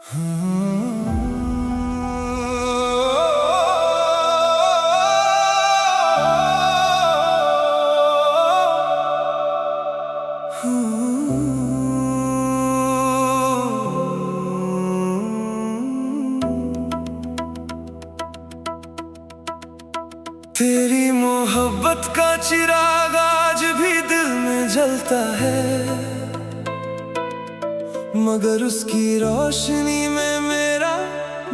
तेरी मोहब्बत का चिराग आज भी दिल में जलता है, मगर उसकी रोशनी में मेरा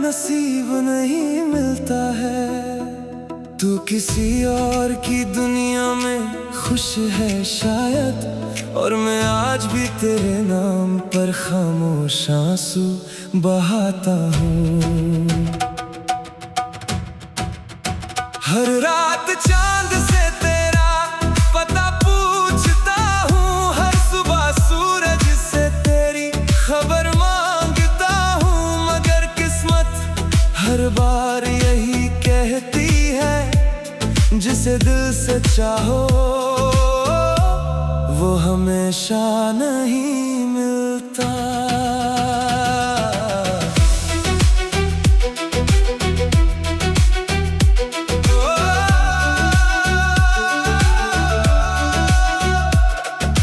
नसीब नहीं मिलता है। तू किसी और की दुनिया में खुश है शायद, और मैं आज भी तेरे नाम पर खामोश आंसू बहाता हूँ। हर रात चांद से तेरा पता पूछता हूँ, हर सुबह सूरज से तेरी खबर मांगता हूँ, मगर किस्मत हर बार यही कहती है, जिसे दिल से चाहो वो हमेशा नहीं मिलता।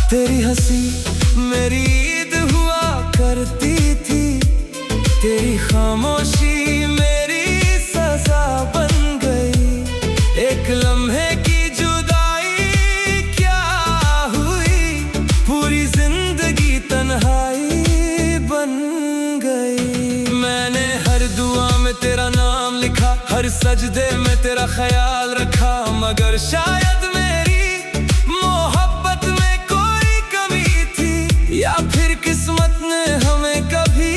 तेरी हंसी मेरी ईद हुआ करती थी, तेरी खामोशी मेरी सजा बन गई। एक लम्हे की जुदाई क्या हुई, पूरी जिंदगी तन्हाई बन गई। मैंने हर दुआ में तेरा नाम लिखा, हर सजदे में तेरा ख्याल रखा, मगर शायद मेरी मोहब्बत में या फिर किस्मत ने हमें कभी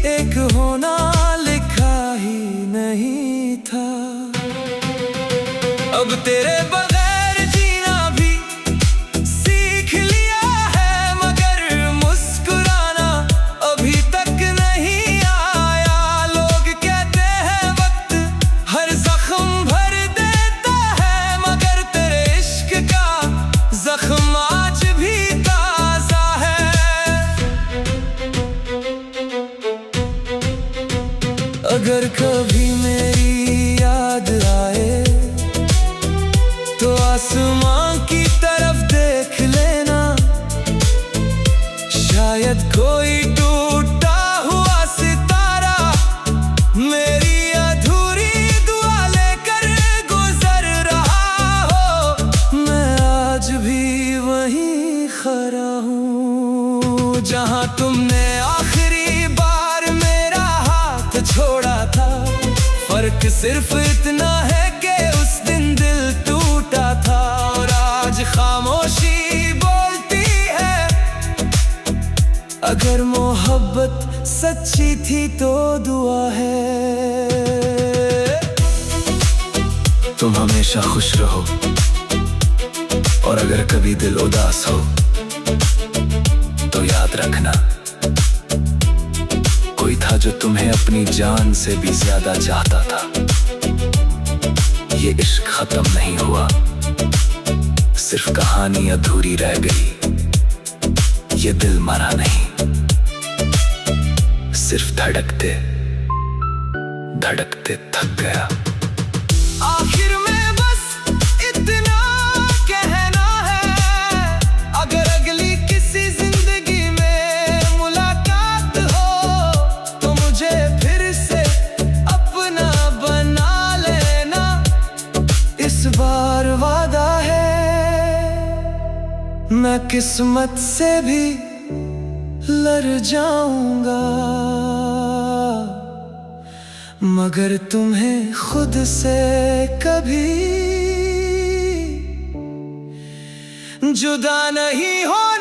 एक होना लिखा ही नहीं था। अब तेरे बगैर जीना भी सीख लिया है, मगर मुस्कुराना अभी तक नहीं आया। लोग कहते हैं वक्त हर जख्म भर देता है, मगर तेरे इश्क का जख्म आज भी ताजा है। अगर कभी मेरी याद आए तो आसमां की तरफ देख लेना, शायद कोई टूटा हुआ सितारा मेरी अधूरी दुआ लेकर गुजर रहा हो। मैं आज भी वहीं खड़ा हूँ जहाँ तुमने आखिरी बार मेरा हाथ छोड़ा था। फर्क सिर्फ इतना है कि उस दिन दिल टूटा था, और आज खामोशी बोलती है। अगर मोहब्बत सच्ची थी तो दुआ है। तुम हमेशा खुश रहो, और अगर कभी दिल उदास हो तो याद रखना, कोई था जो तुम्हें अपनी जान से भी ज्यादा चाहता था। ये इश्क खत्म नहीं हुआ, सिर्फ कहानी अधूरी रह गई। ये दिल मरा नहीं, सिर्फ धड़कते धड़कते थक गया। आखिर में बस इतना कहना है, अगर अगली किसी जिंदगी में मुलाकात हो तो मुझे फिर से अपना बना लेना। इस बार वादा है, मैं किस्मत से भी लड़ जाऊंगा, मगर तुम्हें खुद से कभी जुदा नहीं होना।